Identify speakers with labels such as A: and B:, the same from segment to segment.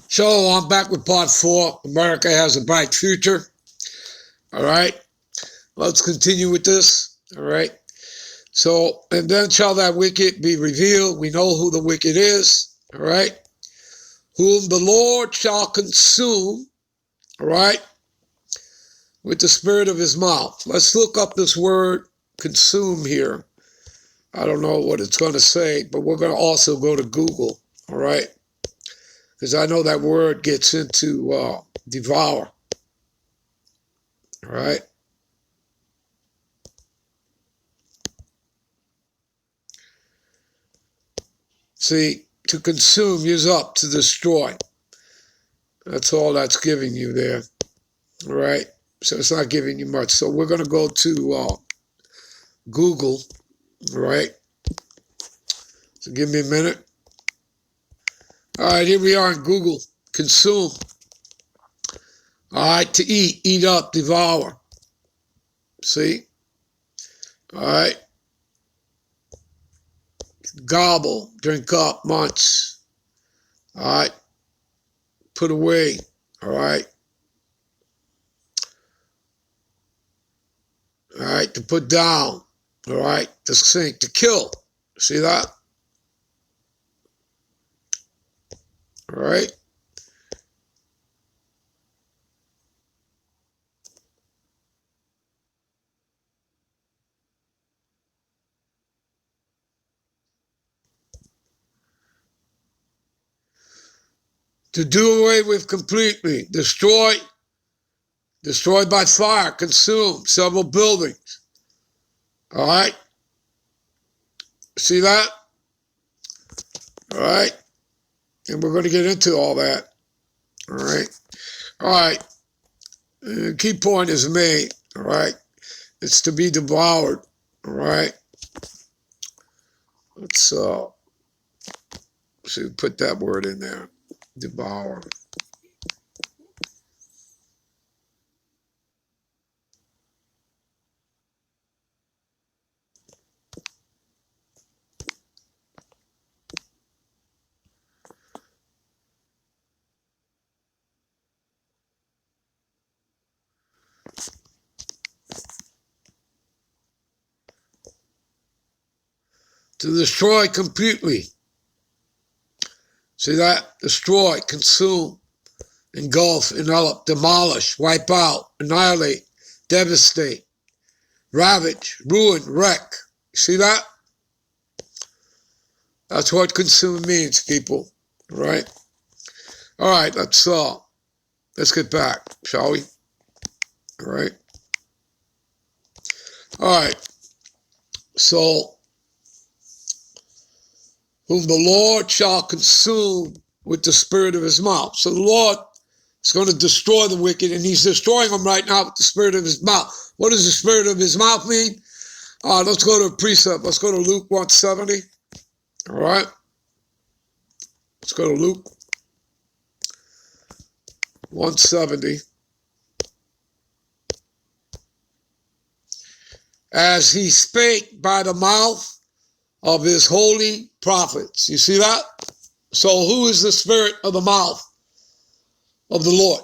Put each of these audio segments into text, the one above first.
A: So I'm back with part 4. America has a bright future. All right. Let's continue with this. All right. So, and then shall that wicked be revealed. We know who the wicked is. All right. Whom the Lord shall consume. All right. With the spirit of his mouth. Let's look up this word consume here. I don't know what it's going to say, but we're going to also go to Google. All right. Because I know that word gets into devour. All right. See, to consume, use up, to destroy. That's all that's giving you there. All right. So it's not giving you much. So we're going to go to Google. All right. So give me a minute. All right. Here we are in Google. Consume. All right. To eat up, devour. See? All right. Gobble, drink up, munch. All right. Put away. All right. All right. To put down. All right. To sink, to kill. See that? All right. To do away with completely, destroyed by fire, consumed several buildings. All right. See that? All right. And we're going to get into all that. All right. All right. Key point is made. All right. It's to be devoured. All right. Let's see, put that word in there. Devour. To destroy completely. See that? Destroy, consume, engulf, envelop, demolish, wipe out, annihilate, devastate, ravage, ruin, wreck. See that? That's what consume means, people. All right? All right, let's get back, shall we? All right. All right. So, whom the Lord shall consume with the spirit of his mouth. So the Lord is going to destroy the wicked, and he's destroying them right now with the spirit of his mouth. What does the spirit of his mouth mean? Let's go to a precept. Let's go to Luke 170. All right. Let's go to Luke 170. As he spake by the mouth of his holy prophets. You see that? So who is the spirit of the mouth of the Lord?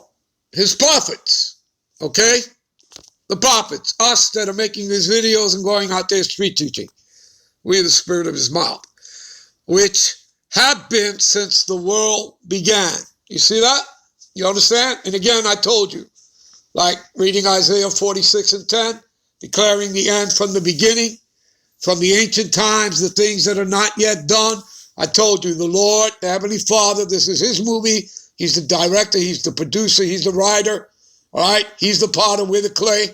A: His prophets. Okay? The prophets. Us that are making these videos and going out there street teaching. We are the spirit of his mouth. Which have been since the world began. You see that? You understand? And again, I told you. Like reading Isaiah 46 and 10. Declaring the end from the beginning. From the ancient times, the things that are not yet done. I told you, the Lord, the Heavenly Father, this is his movie. He's the director, he's the producer, he's the writer. All right? He's the potter, we're the clay.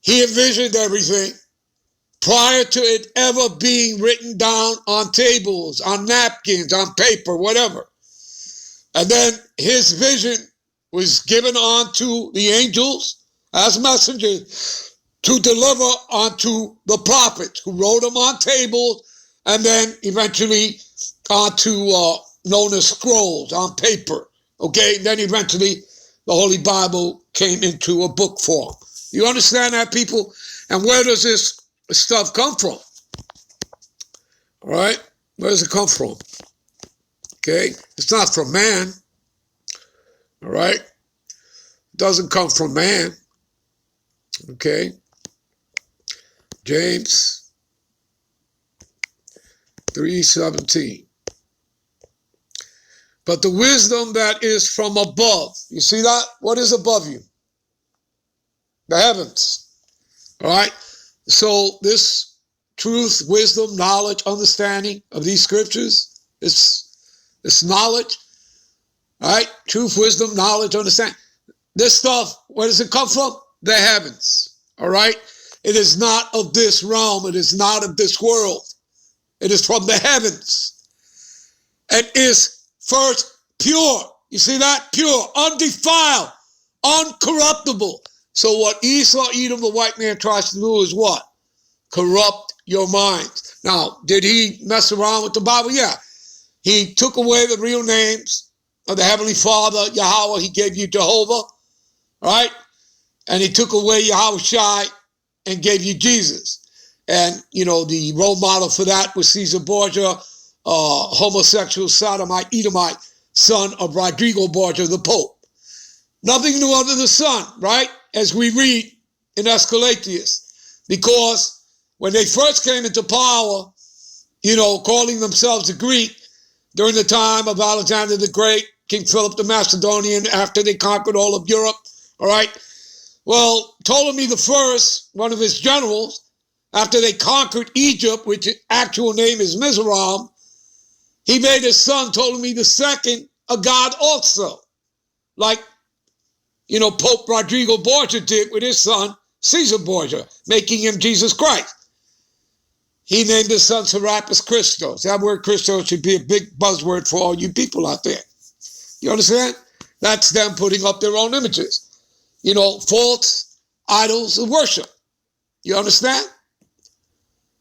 A: He envisioned everything prior to it ever being written down on tables, on napkins, on paper, whatever. And then his vision was given on to the angels as messengers to deliver onto the prophets who wrote them on tables and then eventually onto known as scrolls on paper. Okay, and then eventually the Holy Bible came into a book form. You understand that, people? And where does this stuff come from? All right, where does it come from? Okay, it's not from man. All right? It doesn't come from man. Okay? James 3:17. But the wisdom that is from above. You see that? What is above you? The heavens. All right? So this truth, wisdom, knowledge, understanding of these scriptures, this knowledge, all right? Truth, wisdom, knowledge, understanding. This stuff, where does it come from? The heavens. All right? It is not of this realm. It is not of this world. It is from the heavens. It is first pure. You see that? Pure, undefiled, uncorruptible. So what Esau, Edom, the white man, tries to do is what? Corrupt your minds. Now, did he mess around with the Bible? Yeah. He took away the real names of the Heavenly Father, Yahweh. He gave you Jehovah, right? And he took away Yahweh Shai and gave you Jesus. And, you know, the role model for that was Caesar Borgia, homosexual, sodomite, Edomite, son of Rodrigo Borgia, the Pope. Nothing new under the sun, right? As we read in Escalatius. Because when they first came into power, you know, calling themselves the Greek, during the time of Alexander the Great, King Philip the Macedonian, after they conquered all of Europe, all right? Well, Ptolemy the First, one of his generals, after they conquered Egypt, which actual name is Mizraim, he made his son, Ptolemy the Second, a god also. Like, you know, Pope Rodrigo Borgia did with his son, Caesar Borgia, making him Jesus Christ. He named his son Serapis Christos. That word Christos should be a big buzzword for all you people out there. You understand? That's them putting up their own images. You know, false idols of worship. You understand?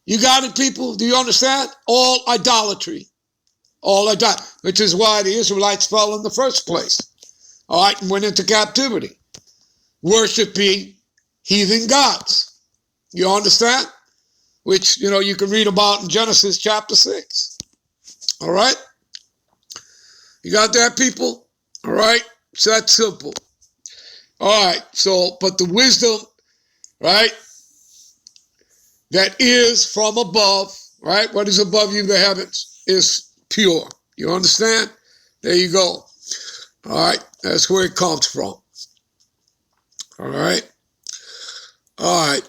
A: You got it, people? Do you understand? All idolatry. All idolatry. Which is why the Israelites fell in the first place. All right, and went into captivity. Worshiping heathen gods. You understand? Which, you know, you can read about in Genesis chapter 6. All right? You got that, people? All right? It's that simple. All right, so, but the wisdom, right, that is from above, right? What is above you, the heavens, is pure. You understand? There you go. All right, that's where it comes from. All right. All right.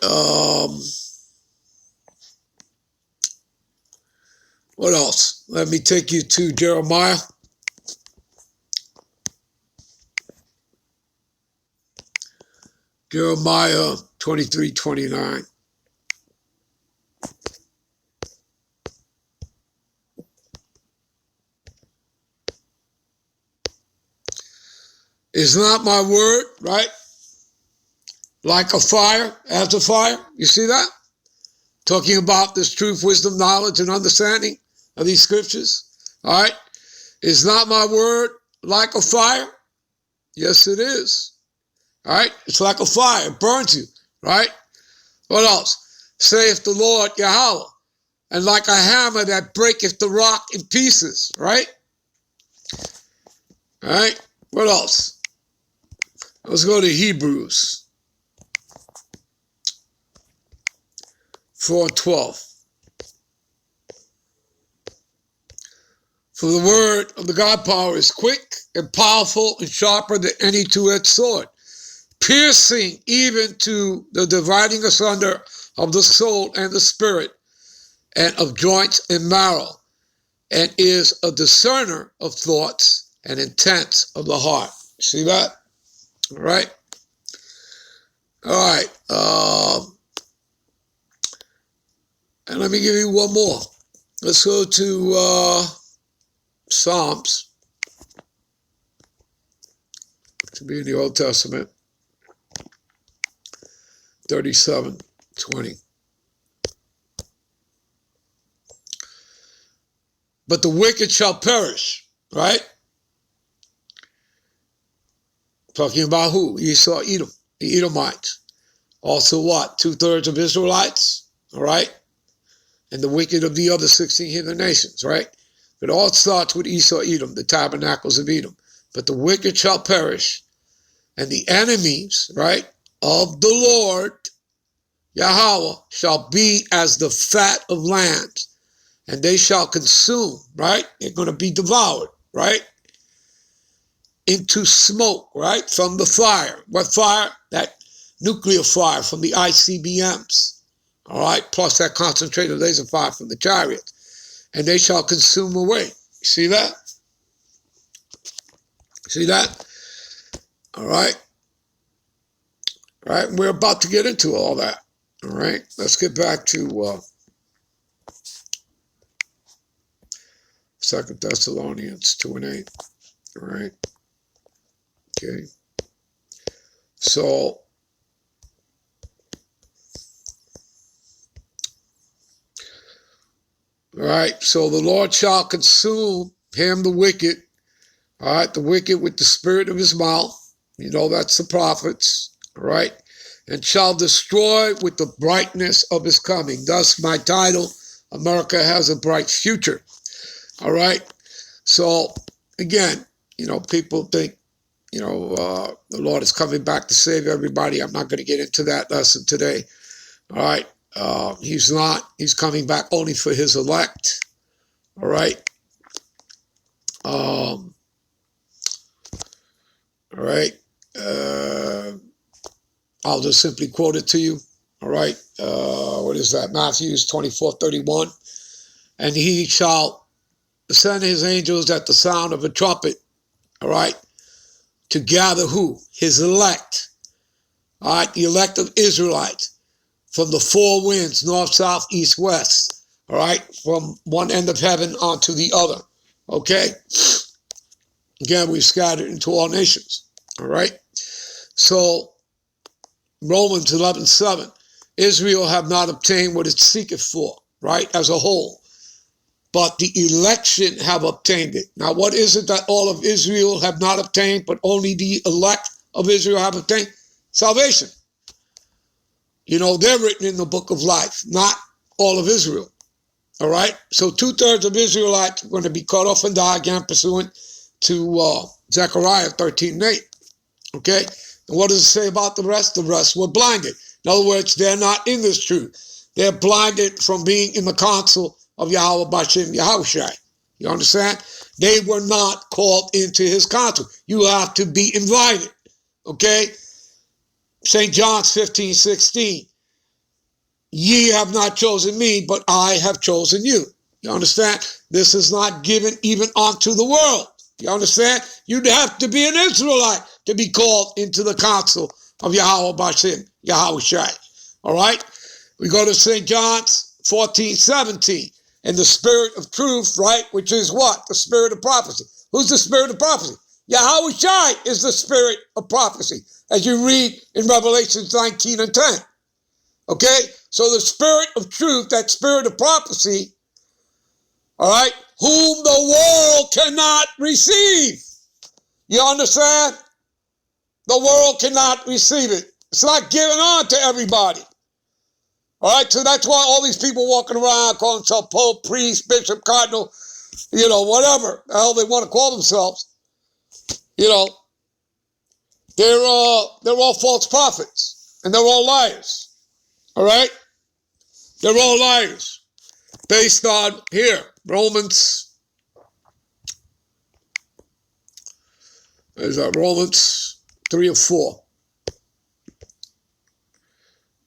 A: What else? Let me take you to Jeremiah. Jeremiah 23:29. Is not my word, right? Like a fire, as a fire. You see that? Talking about this truth, wisdom, knowledge, and understanding of these scriptures. All right. Is not my word like a fire? Yes, it is. All right. It's like a fire. It burns you. Right? What else? Saith the Lord Yahweh. And like a hammer that breaketh the rock in pieces. Right? All right. What else? Let's go to Hebrews 4:12. For the word of the God power is quick and powerful and sharper than any two-edged sword, piercing even to the dividing asunder of the soul and the spirit and of joints and marrow, and is a discerner of thoughts and intents of the heart. See that? All right. All right. And let me give you one more. Let's go to Psalms. To be in the Old Testament. 37:20. But the wicked shall perish, right? Talking about who? Esau, Edom, the Edomites. Also what? 2/3 of Israelites, all right? And the wicked of the other 16 heathen nations, right? It all starts with Esau, Edom, the tabernacles of Edom. but the wicked shall perish, and the enemies, right, of the Lord, Yahweh, shall be as the fat of lambs, and they shall consume, right? They're going to be devoured, right? Into smoke, right? From the fire. What fire? That nuclear fire from the ICBMs, all right? Plus that concentrated laser fire from the chariots. And they shall consume away. See that? See that? All right? All right, we're about to get into all that. All right, let's get back to 2 Thessalonians 2 and 8. All right. Okay. So, all right, so the Lord shall consume him, the wicked, all right, the wicked with the spirit of his mouth. You know, that's the prophets, all right, and shall destroy with the brightness of his coming. Thus, my title, America has a bright future, all right. So, again, you know, people think, you know, the Lord is coming back to save everybody. I'm not going to get into that lesson today, all right. He's not. He's coming back only for his elect, all right. All right. I'll just simply quote it to you. All right. What is that? Matthew 24:31. And he shall send his angels at the sound of a trumpet. All right. To gather who? His elect. All right. The elect of Israelites from the four winds, north, south, east, west. All right. From one end of heaven onto the other. Okay. Again, we've scattered into all nations. All right. So, Romans 11:7, Israel have not obtained what it seeketh for, right, as a whole, but the election have obtained it. Now, what is it that all of Israel have not obtained, but only the elect of Israel have obtained? Salvation. You know, they're written in the book of life, not all of Israel, all right? So 2/3 of Israelites are going to be cut off and die, again, pursuant to Zechariah 13:8, okay? And what does it say about the rest? The rest were blinded. In other words, they're not in this truth. They're blinded from being in the council of Yahweh Bashem Yahushai. You understand? They were not called into his council. You have to be invited. Okay? St. John 15:16. Ye have not chosen me, but I have chosen you. You understand? This is not given even unto the world. You understand? You'd have to be an Israelite to be called into the council of Yahweh Bashem, Yahushai. All right? We go to St. John's 14:17. And the spirit of truth, right? Which is what? The spirit of prophecy. Who's the spirit of prophecy? Yahushai is the spirit of prophecy, as you read in Revelation 19 and 10. Okay? So the spirit of truth, that spirit of prophecy, all right, whom the world cannot receive. You understand? The world cannot receive it. It's not given on to everybody. All right, so that's why all these people walking around calling themselves Pope, priest, bishop, cardinal, you know, whatever the hell they want to call themselves, you know, they're all false prophets, and they're all liars. All right? They're all liars. Based on, here, Romans, is that Romans 3 or 4?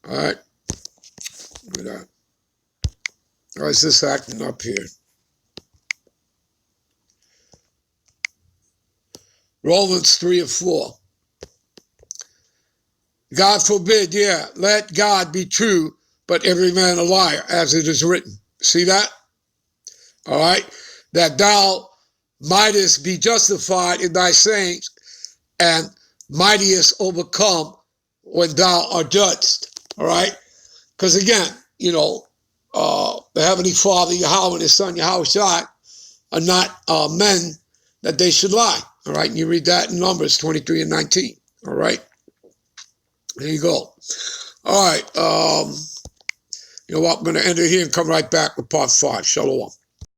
A: All right? Look at that. Why is this acting up here? Romans 3 or 4. God forbid, yeah, let God be true, but every man a liar, as it is written. See that? All right? That thou mightest be justified in thy sayings, and mightiest overcome when thou art judged. All right? Because again, you know, the Heavenly Father, Yahweh, and his Son, Yahushua, are not men that they should lie. All right? And you read that in Numbers 23 and 19. All right? There you go. All right. You know what? I'm going to end it here and come right back with part 5. Shalom.